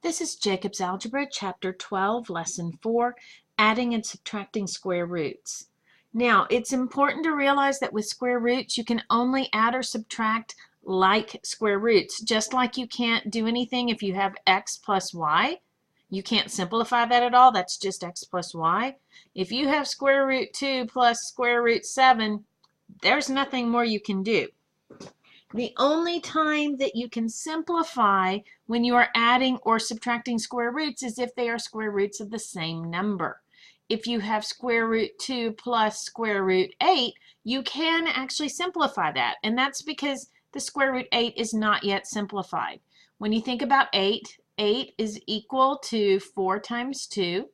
This is Jacob's Algebra, Chapter 12, Lesson 4, Adding and Subtracting Square Roots. Now, it's important to realize that with square roots, you can only add or subtract like square roots. Just like you can't do anything if you have x plus y. You can't simplify that at all. That's just x plus y. If you have square root 2 plus square root 7, there's nothing more you can do. The only time that you can simplify when you are adding or subtracting square roots is if they are square roots of the same number. If you have square root 2 plus square root 8, you can actually simplify that. And that's because the square root 8 is not yet simplified. When you think about 8, 8 is equal to 4 times 2.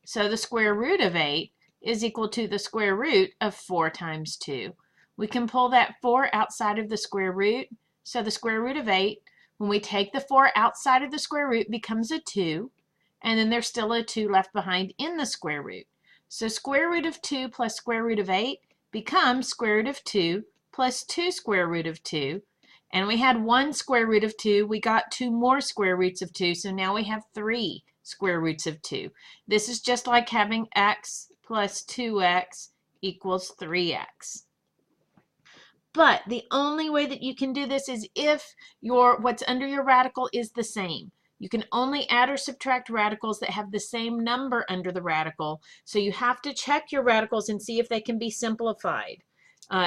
So the square root of 8 is equal to the square root of 4 times 2. We can pull that 4 outside of the square root. So the square root of 8, when we take the 4 outside of the square root, becomes a 2. And then there's still a 2 left behind in the square root. So square root of 2 plus square root of 8 becomes square root of 2 plus 2 square root of 2. And we had 1 square root of 2. We got 2 more square roots of 2. So now we have 3 square roots of 2. This is just like having x plus 2x equals 3x. But the only way that you can do this is if what's under your radical is the same. You can only add or subtract radicals that have the same number under the radical. So you have to check your radicals and see if they can be simplified.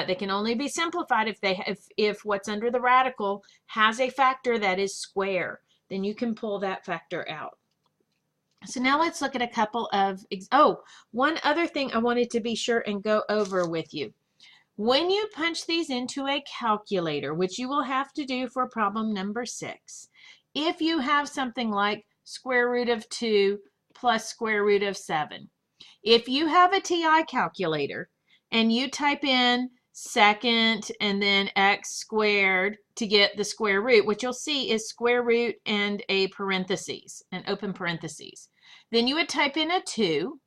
They can only be simplified if what's under the radical has a factor that is square. Then you can pull that factor out. So now let's look at a couple of, one other thing I wanted to be sure and go over with you. When you punch these into a calculator, which you will have to do for problem number 6, if you have something like square root of 2 plus square root of 7, if you have a TI calculator and you type in second and then x squared to get the square root, what you'll see is square root and a parentheses, an open parentheses. Then you would type in a 2,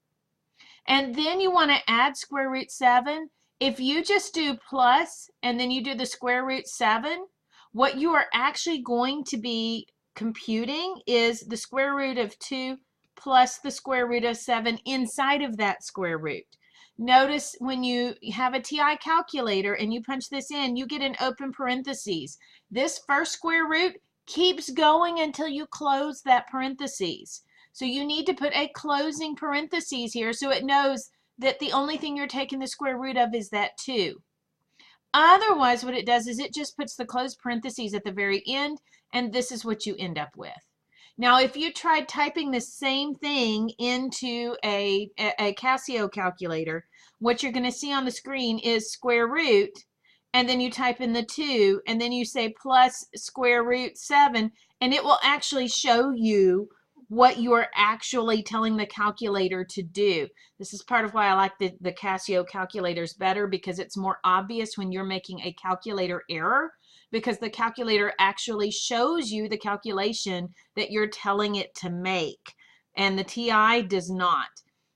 and then you want to add square root 7. If you just do plus and then you do the square root 7, what you are actually going to be computing is the square root of 2 plus the square root of 7 inside of that square root. Notice when you have a TI calculator and you punch this in, you get an open parentheses. This first square root keeps going until you close that parentheses. So you need to put a closing parentheses here so it knows that the only thing you're taking the square root of is that 2. Otherwise, what it does is it just puts the closed parentheses at the very end, and this is what you end up with. Now, if you tried typing the same thing into a Casio calculator, what you're going to see on the screen is square root, and then you type in the 2, and then you say plus square root 7, and it will actually show you what you are actually telling the calculator to do. This is part of why I like the Casio calculators better, because it's more obvious when you're making a calculator error, because the calculator actually shows you the calculation that you're telling it to make, and the TI does not.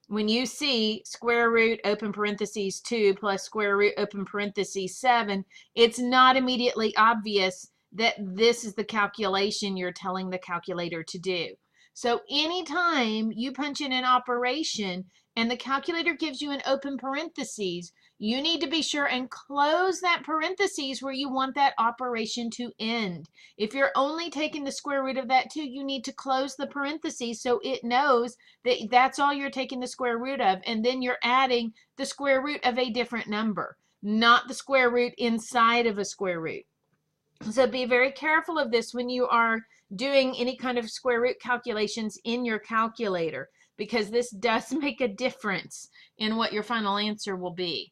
When you see square root open parentheses 2 plus square root open parentheses 7, it's not immediately obvious that this is the calculation you're telling the calculator to do. So anytime you punch in an operation and the calculator gives you an open parentheses, you need to be sure and close that parentheses where you want that operation to end. If you're only taking the square root of that 2, you need to close the parentheses so it knows that that's all you're taking the square root of, and then you're adding the square root of a different number, not the square root inside of a square root. So be very careful of this when you are doing any kind of square root calculations in your calculator, because this does make a difference in what your final answer will be.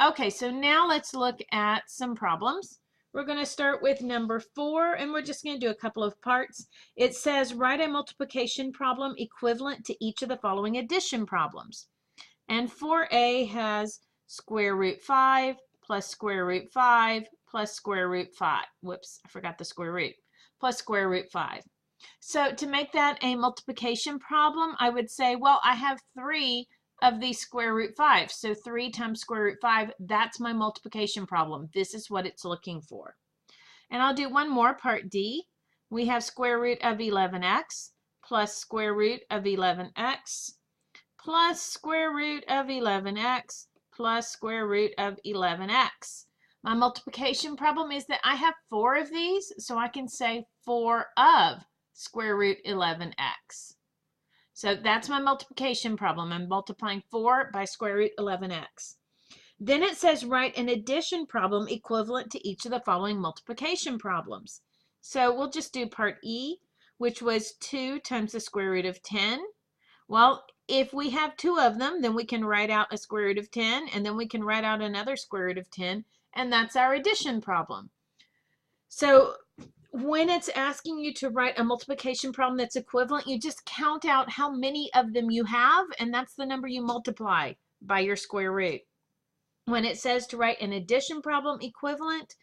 Okay, so now let's look at some problems. We're going to start with number 4, and we're just going to do a couple of parts. It says write a multiplication problem equivalent to each of the following addition problems. And 4A has square root 5 plus square root 5 plus square root 5. Whoops, I forgot the square root. Plus square root 5. So to make that a multiplication problem, I would say, well, I have 3 of the square root 5. So 3 times square root 5, that's my multiplication problem. This is what it's looking for. And I'll do one more, part D. we have square root of 11x plus square root of 11x plus square root of 11x plus square root of 11x. My multiplication problem is that I have 4 of these, so I can say 4 of square root 11x. So that's my multiplication problem. I'm multiplying 4 by square root 11x. Then it says write an addition problem equivalent to each of the following multiplication problems. So we'll just do part E, which was 2 times the square root of 10. Well, if we have 2 of them, then we can write out a square root of 10, and then we can write out another square root of 10, and that's our addition problem. So when it's asking you to write a multiplication problem that's equivalent, you just count out how many of them you have, and that's the number you multiply by your square root. When it says to write an addition problem equivalent,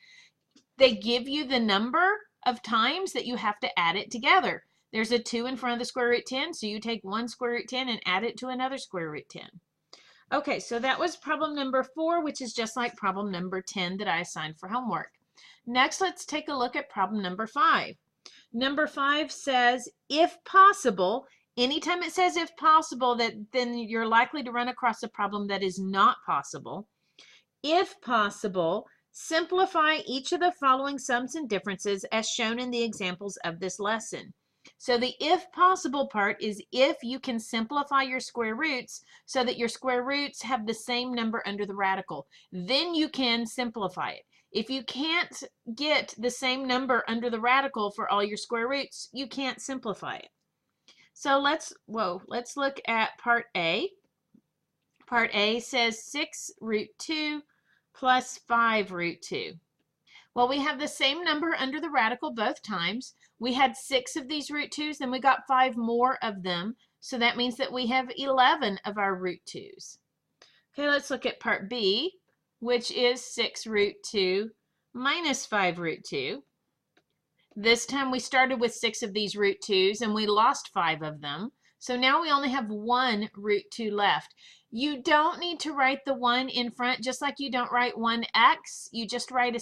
they give you the number of times that you have to add it together. There's a 2 in front of the square root 10, so you take one square root 10 and add it to another square root 10. Okay, so that was problem number 4, which is just like problem number 10 that I assigned for homework. Next, let's take a look at problem number 5. Number 5 says, if possible, anytime it says if possible, then you're likely to run across a problem that is not possible. If possible, simplify each of the following sums and differences as shown in the examples of this lesson. So the if possible part is if you can simplify your square roots so that your square roots have the same number under the radical. Then you can simplify it. If you can't get the same number under the radical for all your square roots, you can't simplify it. So let's look at part A. Part A says 6 root 2 plus 5 root 2. Well, we have the same number under the radical both times. We had 6 of these root 2's, then we got 5 more of them. So that means that we have 11 of our root 2's. Okay, let's look at part B, which is 6 root 2 minus 5 root 2. This time we started with 6 of these root 2's and we lost 5 of them. So now we only have 1 root 2 left. You don't need to write the 1 in front, just like you don't write 1x. You just write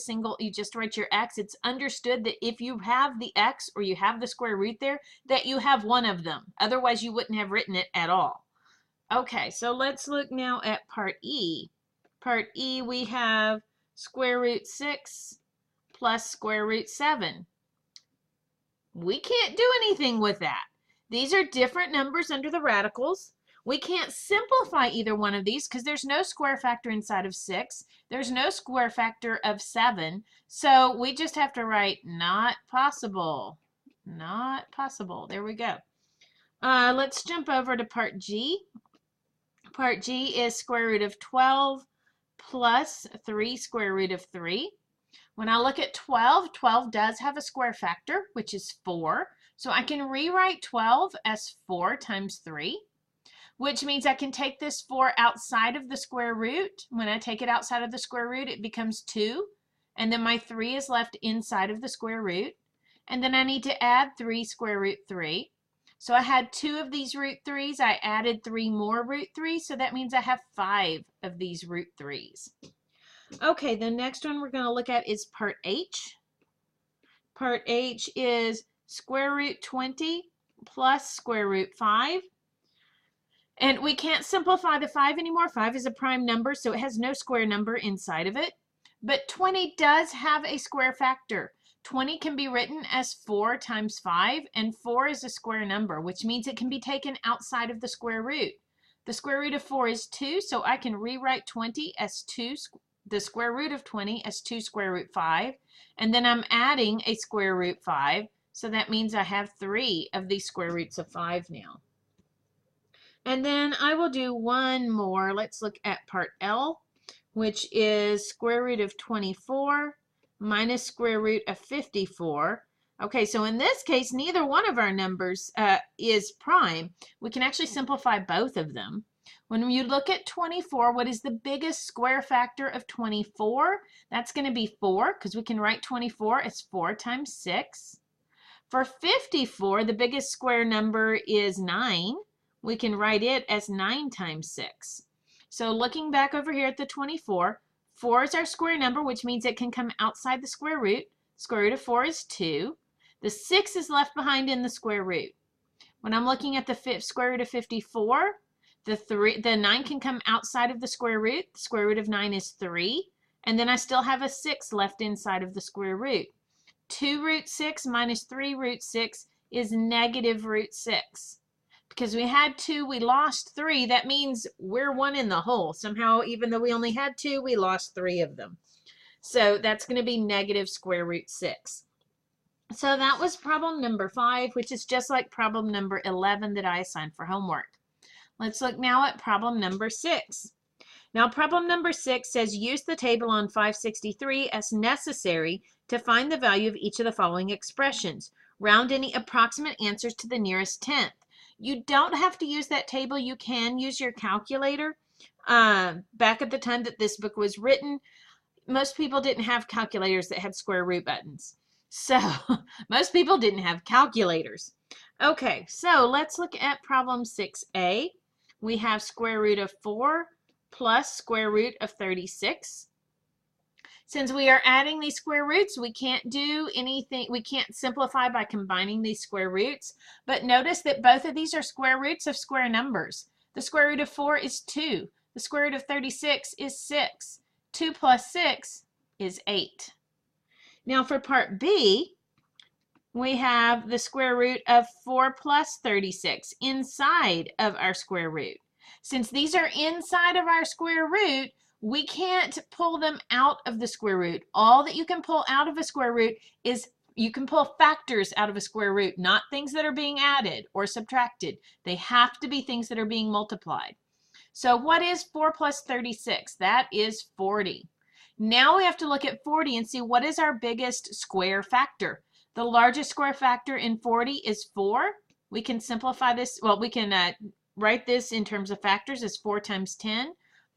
your x. It's understood that if you have the x or you have the square root there, that you have one of them. Otherwise, you wouldn't have written it at all. Okay, so let's look now at part E. Part E, we have square root 6 plus square root 7. We can't do anything with that. These are different numbers under the radicals. We can't simplify either one of these because there's no square factor inside of 6. There's no square factor of 7. So we just have to write not possible. Not possible. There we go. Let's jump over to part G. Part G is square root of 12 plus 3 square root of 3. When I look at 12, 12 does have a square factor, which is 4. So I can rewrite 12 as 4 times 3, which means I can take this 4 outside of the square root. When I take it outside of the square root, it becomes 2. And then my 3 is left inside of the square root. And then I need to add 3 square root 3. So I had 2 of these root 3's. I added 3 more root 3's. So that means I have 5 of these root 3's. Okay, the next one we're going to look at is part H. Part H is square root 20 plus square root 5. And we can't simplify the 5 anymore. 5 is a prime number, so it has no square number inside of it. But 20 does have a square factor. 20 can be written as 4 times 5, and 4 is a square number, which means it can be taken outside of the square root. The square root of 4 is 2, so I can rewrite 20 as 2, the square root of 20 as 2 square root 5, and then I'm adding a square root 5, so that means I have 3 of these square roots of 5 now. And then I will do one more. Let's look at part L, which is square root of 24 minus square root of 54. Okay, so in this case, neither one of our numbers is prime. We can actually simplify both of them. When you look at 24, what is the biggest square factor of 24? That's going to be 4, because we can write 24 as 4 times 6. For 54, the biggest square number is 9. We can write it as 9 times 6. So looking back over here at the 24, 4 is our square number, which means it can come outside the square root. Square root of 4 is 2. The 6 is left behind in the square root. When I'm looking at the square root of 54, the 9 can come outside of the square root. The square root of 9 is 3. And then I still have a 6 left inside of the square root. 2 root 6 minus 3 root 6 is negative root 6. Because we had 2, we lost 3. That means we're 1 in the hole. Somehow, even though we only had 2, we lost 3 of them. So that's going to be negative square root 6. So that was problem number 5, which is just like problem number 11 that I assigned for homework. Let's look now at problem number 6. Now problem number 6 says use the table on 563 as necessary to find the value of each of the following expressions. Round any approximate answers to the nearest tenth. You don't have to use that table. You can use your calculator. Back at the time that this book was written, most people didn't have calculators that had square root buttons. So most people didn't have calculators. Okay, so let's look at problem 6a. We have square root of 4 plus square root of 36. Since we are adding these square roots, we can't do anything, we can't simplify by combining these square roots. But notice that both of these are square roots of square numbers. The square root of 4 is 2. The square root of 36 is 6. 2 plus 6 is 8. Now for part B, we have the square root of 4 plus 36 inside of our square root. Since these are inside of our square root, we can't pull them out of the square root. All that you can pull out of a square root is you can pull factors out of a square root, not things that are being added or subtracted. They have to be things that are being multiplied. So what is 4 plus 36? That is 40. Now we have to look at 40 and see what is our biggest square factor. The largest square factor in 40 is 4. We can simplify this. Well, we can write this in terms of factors as 4 times 10.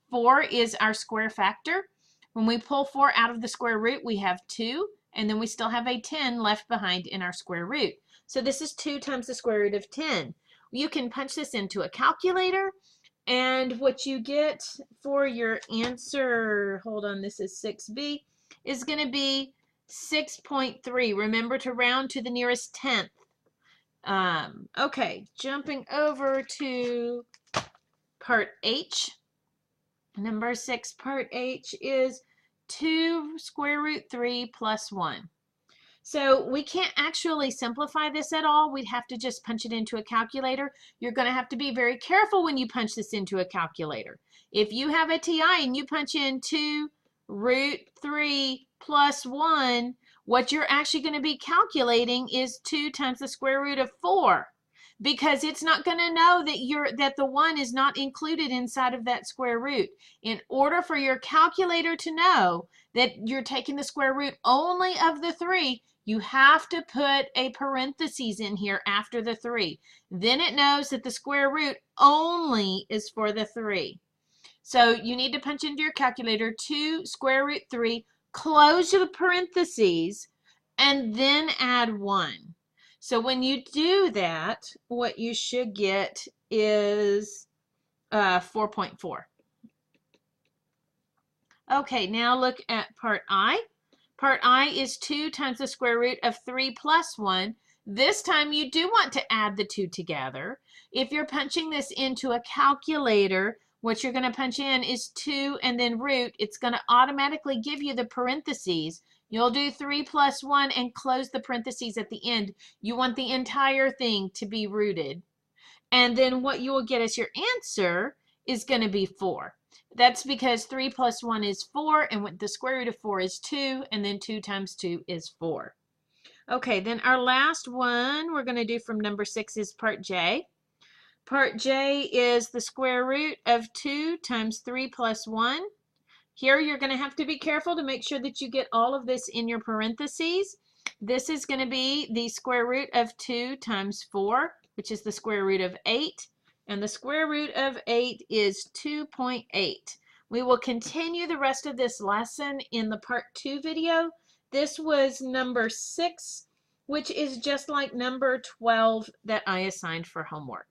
4 is our square factor. When we pull 4 out of the square root, we have 2, and then we still have a 10 left behind in our square root. So this is 2 times the square root of 10. You can punch this into a calculator, and what you get for your answer, hold on, this is 6b, is going to be 6.3. Remember to round to the nearest tenth. Okay, jumping over to part H. Number 6, part H is 2 square root 3 plus 1. So we can't actually simplify this at all. We'd have to just punch it into a calculator. You're going to have to be very careful when you punch this into a calculator. If you have a TI and you punch in 2 root 3 plus 1, what you're actually going to be calculating is 2 times the square root of 4. Because it's not going to know that the 1 is not included inside of that square root. In order for your calculator to know that you're taking the square root only of the 3, you have to put a parentheses in here after the 3. Then it knows that the square root only is for the 3. So you need to punch into your calculator 2 square root 3, close the parentheses, and then add 1. So when you do that, what you should get is 4.4. Okay, now look at part I. Part I is 2 times the square root of 3 plus 1. This time you do want to add the 2 together. If you're punching this into a calculator, what you're going to punch in is 2 and then root. It's going to automatically give you the parentheses. You'll do 3 plus 1 and close the parentheses at the end. You want the entire thing to be rooted. And then what you will get as your answer is going to be 4. That's because 3 plus 1 is 4, and the square root of 4 is 2, and then 2 times 2 is 4. Okay, then our last one we're going to do from number 6 is part J. Part J is the square root of 2 times 3 plus 1. Here you're going to have to be careful to make sure that you get all of this in your parentheses. This is going to be the square root of 2 times 4, which is the square root of 8. And the square root of 8 is 2.8. We will continue the rest of this lesson in the part 2 video. This was number 6, which is just like number 12 that I assigned for homework.